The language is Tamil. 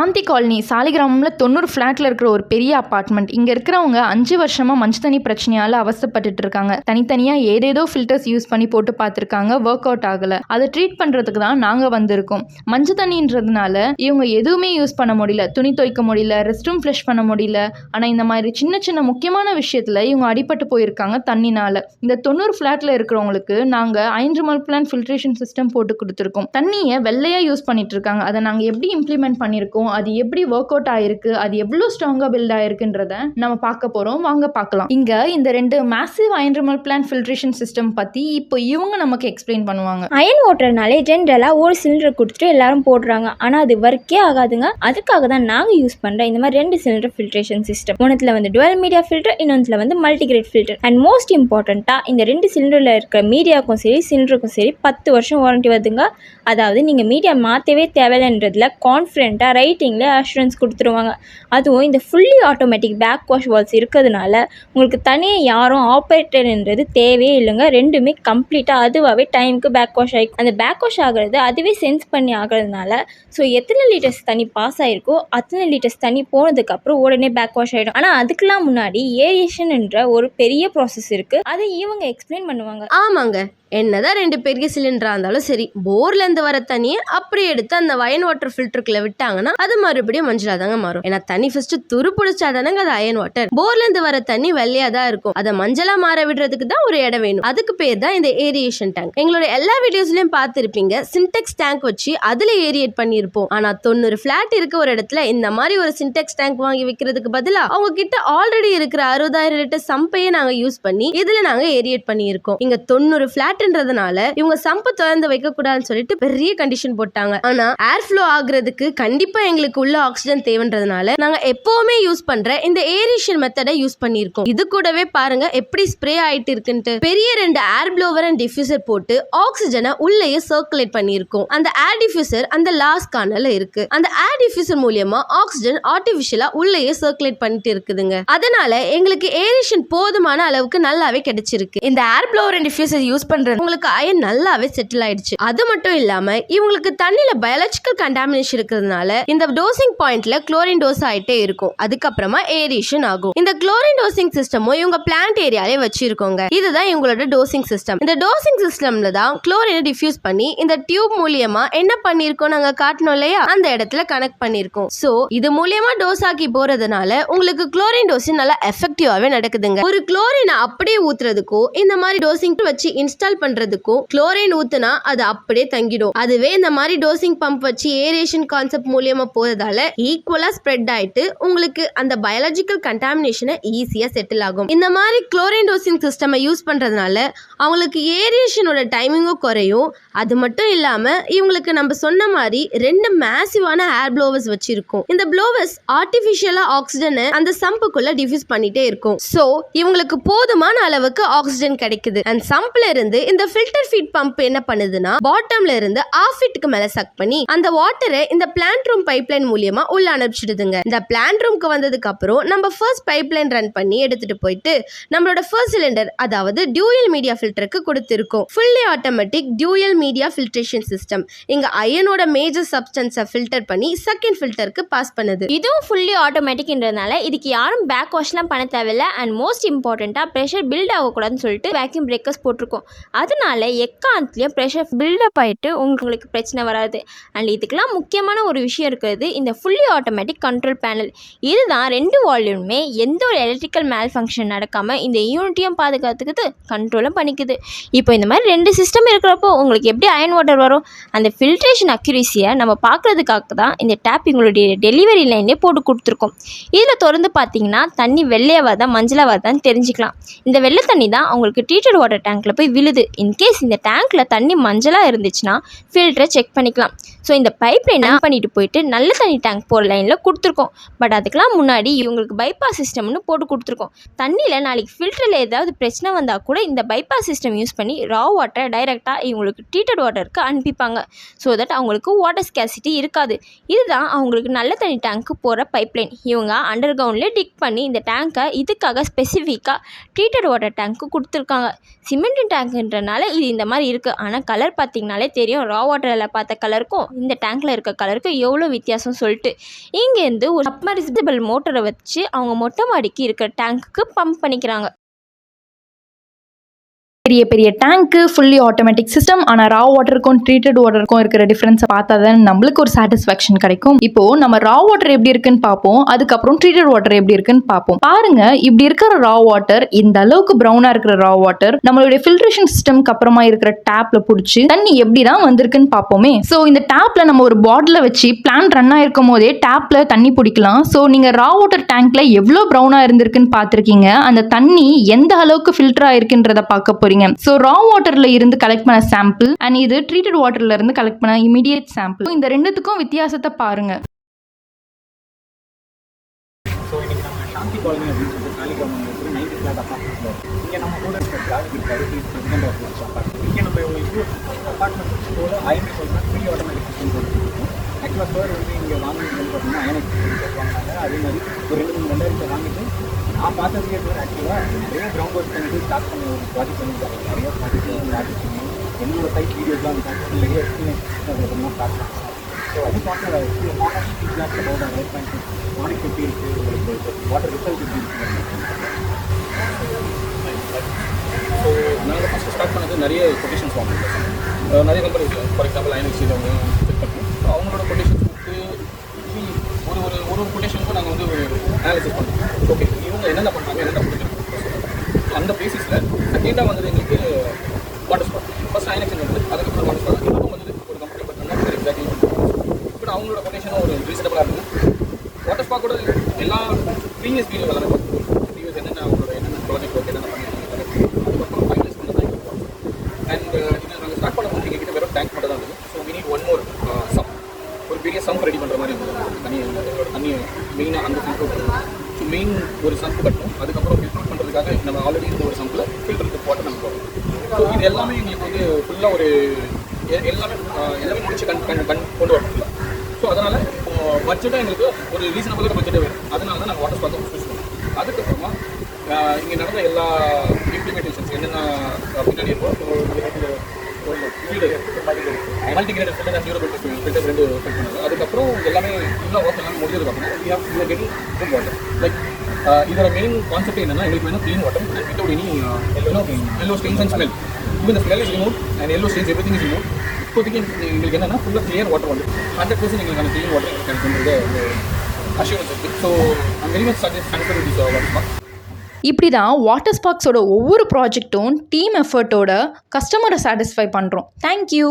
சாந்தி காலனி சாலிகிராமத்தில் 90 ஃப்ளாட்டில் இருக்கிற ஒரு பெரிய அப்பார்ட்மெண்ட். இங்கே இருக்கிறவங்க 5 வருஷமாக மஞ்சள் தண்ணி பிரச்சனையால் அவஸ்தைப்பட்டுட்டு இருக்காங்க. தனித்தனியாக ஏதேதோ ஃபில்டர்ஸ் யூஸ் பண்ணி போட்டு பார்த்துருக்காங்க, ஒர்க் அவுட் ஆகலை. அதை ட்ரீட் பண்ணுறதுக்கு தான் நாங்கள் வந்திருக்கோம். மஞ்சள் தண்ணின்றதுனால இவங்க எதுவுமே யூஸ் பண்ண முடியல, துணி துவைக்க முடியல, ரெஸ்ட் ரூம் ஃப்ளஷ் பண்ண முடியல. ஆனால் இந்த மாதிரி சின்ன சின்ன முக்கியமான விஷயத்தில் இவங்க அடிபட்டு போயிருக்காங்க தண்ணினால். இந்த 90 ஃப்ளாட்டில் இருக்கிறவங்களுக்கு நாங்கள் 5 மல்பிளான் ஃபில்ட்ரேஷன் சிஸ்டம் போட்டு கொடுத்துருக்கோம். தண்ணியை வெள்ளையாக யூஸ் பண்ணிட்டு இருக்காங்க. அதை நாங்கள் எப்படி இம்ப்ளிமெண்ட் பண்ணியிருக்கோம், அது எப்படி ஒர்க் அவுட் ஆயிருக்கு, அது எவ்வளோ ஸ்ட்ராங்காக பில்ட் ஆயிருக்குன்றத நம்ம பார்க்க போகிறோம். வாங்க பார்க்கலாம். இங்கே இந்த 2 massive iron plan filtration system பற்றி இப்போ இவங்க நமக்கு எக்ஸ்பிளைன் பண்ணுவாங்க. அயன் வாட்டர்னாலே ஜென்ரலாக ஒரு சிலிண்டர் கொடுத்துட்டு எல்லாரும் போடுறாங்க. ஆனால் அது ஒர்க்கே ஆகாதுங்க. அதுக்காக தான் நாங்கள் யூஸ் பண்ணுற இந்த மாதிரி 2 சிலிண்டர் ஃபில்ட்ரேஷன் சிஸ்டம். ஒன்றுத்தில் வந்து டுவல் மீடியா ஃபில்டர், இன்னொன்றில் வந்து மல்டிகிரேட் ஃபில்டர். அண்ட் மோஸ்ட் இம்பார்ட்டண்ட்டாக இந்த 2 சிலிண்டரில் இருக்கிற மீடியாவுக்கும் சரி சிலிண்டருக்கும் சரி 10 வருஷம் வாரண்டி வருதுங்க. அதாவது நீங்கள் மீடியா மாற்றவே தேவையில்லைன்றதுல கான்ஃபிடென்ட்டாக ரைட்டிங்கில் அஷூரன்ஸ் கொடுத்துருவாங்க. அதுவும் இந்த fully automatic back wash valves இருக்கிறதுனால உங்களுக்கு தனியாக யாரும் ஆப்ரேட்டர்ன்றது தேவையே இல்லைங்க. ரெண்டுமே கம்ப்ளீட்டாக அதுவாகவே டைமுக்கு பேக் வாஷ் ஆகிக்கும். அந்த பேக் வாஷ் ஆகிறது அதுவே சென்ஸ் பண்ணி ஆகிறதுனால ஸோ எத்தனை லிட்டர்ஸ் தண்ணி பாஸ் ஆகிருக்கோ அத்தனை லிட்டர்ஸ் தண்ணி போனதுக்கப்புறம் உடனே பேக் வாஷ் ஆகிடும். ஆனால் அதுக்கெல்லாம் முன்னாடி ஏரியேஷன் என்ற ஒரு பெரிய ப்ராசஸ் இருக்குது. அதை இவங்க எக்ஸ்பிளைன் பண்ணுவாங்க. ஆமாங்க, என்னதான் 2 பெரிய சிலிண்டரா இருந்தாலும் சரி, போர்ல இருந்து வர தண்ணியை அப்படி எடுத்து அந்த அயன் வாட்டர் ஃபில்டருக்குள்ள விட்டாங்கன்னா அது மறுபடியும் மஞ்சளா தாங்க மாறும். ஏன்னா தண்ணி ஃபர்ஸ்ட் துரு பிடிச்சா தானங்க அது அயன் வாட்டர். போர்ல இருந்து வர தண்ணி வெள்ளையா தான் இருக்கும். அதை மஞ்சளா மாற விடுறதுக்கு தான் ஒரு இடம் வேணும். அதுக்கு பேர் தான் இந்த ஏரியேஷன் டேங்க். எங்களோட எல்லா வீடியோஸ்லயும் பார்த்திருப்பீங்க, சின்டெக்ஸ் டேங்க் வச்சு அதுல ஏரியேட் பண்ணியிருப்போம். ஆனா 90 ஃபிளாட் இருக்க ஒரு இடத்துல இந்த மாதிரி ஒரு சின்டெக்ஸ் டேங்க் வாங்கி வைக்கிறதுக்கு பதிலா அவங்க கிட்ட ஆல்ரெடி இருக்கிற 60,000 லிட்டர் சம்பையே நாங்க யூஸ் பண்ணி இதுல நாங்க ஏரியேட் பண்ணியிருக்கோம். இங்க 90 ஃபிளாட் இவங்க சம்பை திறந்து வைக்க கூடாதுன்னு சொல்லிட்டு பெரிய கண்டிஷன் போட்டாங்க. ஆனா ஏர் ஃப்ளோ ஆகுறதுக்கு கண்டிப்பா எங்களுக்கு உள்ள ஆக்சிஜன் தேவைன்றதுனால நாங்க எப்பவுமே யூஸ் பண்ற இந்த ஏரியேஷன் மெத்தடை யூஸ் பண்ணிருக்கோம். இது கூடவே பாருங்க எப்படி ஸ்ப்ரே ஆயிட்டு இருக்குன்னு. பெரிய 2 ஏர் ப்ளோவர் அண்ட் டிஃப்யூசர் போட்டு ஆக்சிஜனை உள்ளேயே சர்க்குலேட் பண்ணிருக்கோம். அந்த ஏர் டிஃப்யூசர் அந்த லாஸ்ட் கார்னர்ல இருக்கு. அந்த ஏர் டிஃப்யூசர் மூலமா ஆக்சிஜன் ஆர்டிபிஷியலா உள்ளேயே சர்க்குலேட் பண்ணிட்டு இருக்குதுங்க. அதனால எங்களுக்கு ஏரியேஷன் போதுமான அளவுக்கு நல்லாவே கிடைச்சிருக்கு. இந்த ஏர் ப்ளோவர் அண்ட் டிஃப்யூசர் யூஸ் பண்றது உங்களுக்கு அயன் நல்லாவே செட்டில் ஆயிடுச்சு. அது மட்டும் இல்லாம இவங்களுக்கு தண்ணியில பயாலஜிக்கல் கண்டாமினேஷன் இருக்கிறதுனால இந்த டோசிங் பாயிண்ட்ல குளோரின் டோஸ் ஆயிட்டே இருக்கும். அதுக்கப்புறமா ஏரியேஷன் ஆகும். இந்த குளோரின் டோசிங் சிஸ்டமும் இவங்க பிளான்ட் ஏரியாலே வச்சிருக்கோங்க. இதுதான் இவங்களோட டோசிங் சிஸ்டம். இந்த டோசிங் சிஸ்டம்ல தான் குளோரினை டிஃப்யூஸ் பண்ணி இந்த டியூப் மூலியமா என்ன பண்ணிருக்கோம் நாங்க காட்டணும் இல்லையா, அந்த இடத்துல கனெக்ட் பண்ணிருக்கோம். சோ இது மூலியமா டோஸ் ஆக்கி போறதுனால உங்களுக்கு குளோரின் டோசிங் நல்லா எஃபெக்டிவாவே நடக்குதுங்க. ஒரு குளோரினை அப்படியே ஊத்துறதுக்கும் இந்த மாதிரி டோசிங் வச்சு இன்ஸ்டால் பண்றதுக்கும் குளோரின் ஊத்துனா அது அப்படியே தங்கிடும். அதுவே இந்த மாதிரி டோசிங் பம்ப் வச்சு ஏரியேஷன் கான்செப்ட் மூலமா போறதால ஈக்குவலா ஸ்ப்ரெட் ஆயிட்டு உங்களுக்கு அந்த பயாலஜிக்கல் கண்டாமினேஷனை ஈஸியா செட்டில் ஆகும். இந்த மாதிரி குளோரின் டோசிங் சிஸ்டம் யூஸ் பண்றதுனால அவங்களுக்கு ஏரியேஷனோட டைமிங்கும் குறையும். அது மட்டும் இல்லாம இவங்களுக்கு நம்ம சொன்ன மாதிரி 2 மேசிவான ஏர் ப்ளோவர்ஸ் வச்சிருக்கோம். இந்த ப்ளோவர்ஸ் ஆர்டிபிஷியலா ஆக்சிஜனை அந்த சம்புக்குள்ள டிஃப்யூஸ் பண்ணிட்டே இருக்கும். சோ இவங்களுக்கு போதுமான அளவுக்கு ஆக்சிஜன் கிடைக்குது. அண்ட் சம்ப்ல இருந்து இந்த ஃபில்டர் ஃபீட் பம்ப் என்ன பண்ணுதுன்னா பாட்டம்ல இருந்து 1/2 ஃபீட்டுக்கு மேல சக் பண்ணி அந்த வாட்டரை இந்த பிளான்ட் ரூம் பைப்லைன் மூலமா உள்ள அனுப்பிச்சிடுதுங்க. இந்த பிளான்ட் ரூம்க்கு வந்ததுக்கு அப்புறம் நம்ம ஃபர்ஸ்ட் பைப்லைன் ரன் பண்ணி எடுத்துட்டு போயிட்டு நம்மளோட ஃபர்ஸ்ட் சிலிண்டர் அதாவது டியூயல் மீடியா ஃபில்டருக்கு கொடுத்திருக்கோம். Fully automatic dual media filtration system இங்க அயனோட மேஜர் சப்ஸ்டன்ஸை ஃபில்டர் பண்ணி செகண்ட் ஃபில்டருக்கு பாஸ் பண்ணுது. இதுவும் ஃபுல்லி ஆட்டோமேட்டிக்ன்றதுனால இதுக்கு யாரும் பேக் வாஷ்லாம் பண்ண தேவையில்லை. அண்ட் மோஸ்ட் இம்பார்ட்டண்டா ப்ரெஷர் பில்ட் ஆகக்கூடாதுன்னு சொல்லிட்டு வேக்யூம் பிரேக்கர்ஸ் போட்டிருக்கோம். அதனால எக்காந்தலையும் ப்ரெஷர் பில்டப் ஆகிட்டு உங்களுக்கு பிரச்சனை வராது. அண்ட் இதுக்கெல்லாம் முக்கியமான ஒரு விஷயம் இருக்கிறது இந்த ஃபுல்லி ஆட்டோமேட்டிக் கண்ட்ரோல் பேனல். இதுதான் 2 வால்யூமே எந்த ஒரு எலக்ட்ரிக்கல் மேல் ஃபங்க்ஷன் நடக்காமல் இந்த யூனிட்டையும் பாதுகாத்துக்குது, கண்ட்ரோலும் பண்ணிக்குது. இப்போ இந்த மாதிரி 2 சிஸ்டம் இருக்கிறப்போ உங்களுக்கு எப்படி அயன் வாட்டர் வரும்? அந்த ஃபில்ட்ரேஷன் அக்யூரேசியை நம்ம பார்க்குறதுக்காக தான் இந்த டேப் எங்களுடைய டெலிவரி லைன்லேயே போட்டு கொடுத்துருக்கோம். இதில் திறந்து பார்த்தீங்கன்னா தண்ணி வெள்ளையாக தான் மஞ்சளாக தான் தெரிஞ்சுக்கலாம். இந்த வெள்ளை தண்ணி தான் அவங்களுக்கு ட்ரீட்டட் வாட்டர் டேங்க்கில் போய் விழுது. இன்கேஸ் இந்த டேங்க்ல தண்ணி மஞ்சளாக இருந்துச்சுன்னா ஃபில்டரை செக் பண்ணிக்கலாம். ஸோ இந்த பைப் லைன் ஆன் பண்ணிட்டு போயிட்டு நல்ல தண்ணி டேங்க் போகிற லைனில் கொடுத்துருக்கோம். பட் அதுக்கெல்லாம் முன்னாடி இவங்களுக்கு பைபாஸ் சிஸ்டம்னு போட்டு கொடுத்துருக்கோம். தண்ணியில் நாளைக்கு ஃபில்டரில் ஏதாவது பிரச்சனை வந்தால் கூட இந்த பைபாஸ் சிஸ்டம் யூஸ் பண்ணி ரா வாட்டரை டைரெக்டாக இவங்களுக்கு ட்ரீட்டட் வாட்டருக்கு அனுப்பிப்பாங்க. ஸோ தட் அவங்களுக்கு வாட்டர் ஸ்கேசிட்டி இருக்காது. இதுதான் அவங்களுக்கு நல்ல தண்ணி டேங்க்கு போகிற பைப் லைன். இவங்க அண்டர் கிரவுண்ட்லேயே டிக் பண்ணி இந்த டேங்கை இதுக்காக ஸ்பெசிஃபிக்காக ட்ரீட்டட் வாட்டர் டேங்க்கு கொடுத்துருக்காங்க. சிமெண்ட் டேங்க்ன்றனால இது இந்த மாதிரி இருக்குது. ஆனால் கலர் பார்த்திங்கனாலே தெரியும், ரா வாட்டரில் பார்த்த கலருக்கும் இந்த டேங்க்கில் இருக்க கலருக்கு எவ்வளோ வித்தியாசம் சொல்லிட்டு இங்கேருந்து ஒரு சப்மர்சிபிள் மோட்டரை வச்சு அவங்க மொட்டை மாடிக்கு இருக்கிற டேங்க்குக்கு பம்ப் பண்ணிக்கிறாங்க. பெரிய பெரிய டேங்க்கு ஃபுல்லி ஆட்டோமேட்டிக் சிஸ்டம். ஆனால் ரா வாட்டருக்கும் ட்ரீட்டட் வாட்டருக்கும் இருக்கிற டிஃப்ரென்ஸை பார்த்தா தான் நம்மளுக்கு ஒரு சாட்டிஸ்ஃபேக்ஷன் கிடைக்கும். இப்போ நம்ம ரா வாட்டர் எப்படி இருக்குன்னு பார்ப்போம், அதுக்கப்புறம் ட்ரீட்டட் வாட்டர் எப்படி இருக்குன்னு பார்ப்போம். பாருங்க, இப்படி இருக்கிற ரா வாட்டர், இந்த அளவுக்கு ப்ரௌனா இருக்கிற ரா வாட்டர் நம்மளுடைய ஃபில்ட்ரேஷன் சிஸ்டம்க்கு அப்புறமா இருக்கிற டேப்ல பிடிச்சி தண்ணி எப்படி தான் வந்திருக்குன்னு பார்ப்போமே. ஸோ இந்த டேப்ல நம்ம ஒரு பாட்டில வச்சு பிளான் ரன் ஆயிருக்கும் போதே டேப்ல தண்ணி பிடிக்கலாம். ஸோ நீங்க ரா வாட்டர் டேங்க்ல எவ்வளோ ப்ரௌனா இருந்திருக்குன்னு பார்த்துருக்கீங்க. அந்த தண்ணி எந்த அளவுக்கு ஃபில்டர் ஆயிருக்குன்றத பார்க்க போறீங்க. ஸோ ரா வாட்டர்ல இருந்து கலெக்ட் பண்ண சாம்பிள் அண்ட் இது ட்ரீட்டட் வாட்டர்ல இருந்து கலெக்ட் பண்ண இமிடியேட் சாம்பிள். இந்த ரெண்டுத்துக்கும் வித்தியாசத்தை பாருங்க. ஸோ இன்றைக்கி நம்ம சாந்தி காலனி அப்படின்னு சொல்லிட்டு சாலிகிராமம் இருக்கிற 90 ஃப்ளாட் அப்பார்ட்மெண்ட்டில் இங்கே நம்ம கூட இருக்கிற இங்கே நம்ம இவ்வளோ அப்பார்ட்மெண்ட்ஸோட ஐஎன்டி சொல்லுங்கள் ஃப்ரீ ஆட்டோமேட்டிக் சிஸ்டம் போட்டுருக்கோம். ஆக்சுவலாக சார் வந்து இங்கே வாங்கினது வந்து பார்த்தீங்கன்னா ஐஎன்எக்ஸ் வாங்கினாங்க. அதே மாதிரி ஒரு 2-3 வாங்கிட்டு நான் பார்த்ததுக்கே சார் ஆக்சுவலாக நிறைய கிரவுண்ட் ஒர்க் பண்ணிட்டு ஸ்டார்ட் பண்ணி ஒரு ப்ராஜெக்ட் பண்ணியிருக்காங்க. நிறைய ப்ராஜெக்ட் ஆர்டிஸ்ட் என்னோட சைட் வீடியோஸ்லாம் இருக்காங்க. நிறைய எக்ஸ்பீரியன்ஸ் ஸ்டார்ட் பண்ணேன். ஸோ அது பார்த்து மார்னிங் எப்படி இருக்குது, உங்களுக்கு வாட்டர் ரிசல்ட் எப்படி இருக்குது. ஸோ நாங்கள் ஃபஸ்ட்டு ஸ்டார்ட் பண்ணது நிறைய கொட்டேஷன்ஸ் வாங்கினோம். நிறைய கம்பெனிஸ் ஃபார் எக்ஸாம்பிள் ஐஎன்எக்ஸில் அவங்க செக் பண்ணோம். ஸோ அவங்களோட கொட்டேஷன்ஸ் கொடுத்து ஒரு கொட்டேஷனுக்கும் நாங்கள் வந்து ஒரு அனாலிசிஸ் பண்ணுறோம். ஓகே, இவங்க என்னென்ன பண்ணுறாங்க, என்னென்ன கொடுத்துருக்கோம். அந்த பேசிஸில் செகண்டாக வந்தது எங்களுக்கு வாட்டர் ஸ்பாட். ஃபஸ்ட் ஐஎன்எக்ஸ் வந்து அதுக்கப்புறம் வாட்டர் ஸ்பாட். இப்போ வந்து ஒரு கம்பெனி பார்த்தோம்னா எக்ஸாக்ட்லி இப்போ அவங்களோட கொட்டேஷனும் ஒரு ரீசனபிளாக இருக்குது. வாட்டர் ஸ்பாக்கோட எல்லா ப்ரீவியஸ் வீடியோ எல்லாமே பார்த்துருக்கோம். ப்ரீவியஸ் என்னென்ன அவங்களோட என்னென்ன ப்ராஜெக்ட் ஒர்க் என்னென்ன பண்ணியிருக்காங்க, அதுக்கப்புறம் ஃபைனலைஸ் பண்ண தான் எங்களுக்கு அண்ட் இது நாங்கள் ஸ்டார்ட் பண்ணும்போது எங்கள் கிட்ட வெறும் டேங்க் மட்டும் தான் இருந்தது. So we need one more sump, ஒரு பெரிய சம்ப் ரெடி பண்ணுற மாதிரி இருந்தது. தண்ணியை மெயினாக அந்த சம்ப் ஸோ மெயின் ஒரு சம்ப் கட்டணும். அதுக்கப்புறம் ஃபில்டர் பண்ணுறதுக்காக நம்ம ஆல்ரெடி இருந்த ஒரு சம்பில் ஃபில்டருக்கு போட்டு நம்ம போகிறோம். ஸோ இது எல்லாமே எங்களுக்கு வந்து ஃபுல்லாக ஒரு எல்லாமே முடிச்சு கொண்டு வரணும். ஸோ அதனால் பட்ஜெட்டாக எங்களுக்கு ஒரு ரீசனபிளாக பட்ஜெட்டே வேணும். அதனால தான் நாங்கள் வாட்டர் ஸ்பாக்கை சூஸ் பண்ணோம். அதுக்கப்புறமா இங்கே நடந்த எல்லா இம்ப்ளிமெண்டேஷன்ஸ் என்னென்ன பின்னாடி இருக்கோ multigraded filter and durable filter 2 fill பண்ணாங்க. அதுக்கப்புறம் எல்லாமே இன்னும் ஒர்க் எல்லாமே முடிஞ்சதுக்கப்புறம் we are getting good water. Like இதோட மெயின் கான்செப்ட் என்னன்னா, எங்களுக்கு வேணும் clean water and without any yellow stains and smell. Even the smell is remove and yellow stains everything is remove. இப்போதைக்கு எங்களுக்கு என்னென்னா ஃபுல்லாக கிளியர் வாட்டர் வந்து 100% எங்களுக்கான க்ளீன் வாட்டர் கிடைக்குன்றது ஒரு அஷூரன்ஸ் இருக்குது. So I'm very much thankful with this water ஸ்பாக். இப்படி தான் வாட்டர் ஸ்பாக்ஸோட ஒவ்வொரு ப்ராஜெக்ட்டும் டீம் எஃபர்ட்டோட கஸ்டமரை சாட்டிஸ்ஃபை பண்ணுறோம். தேங்க்யூ.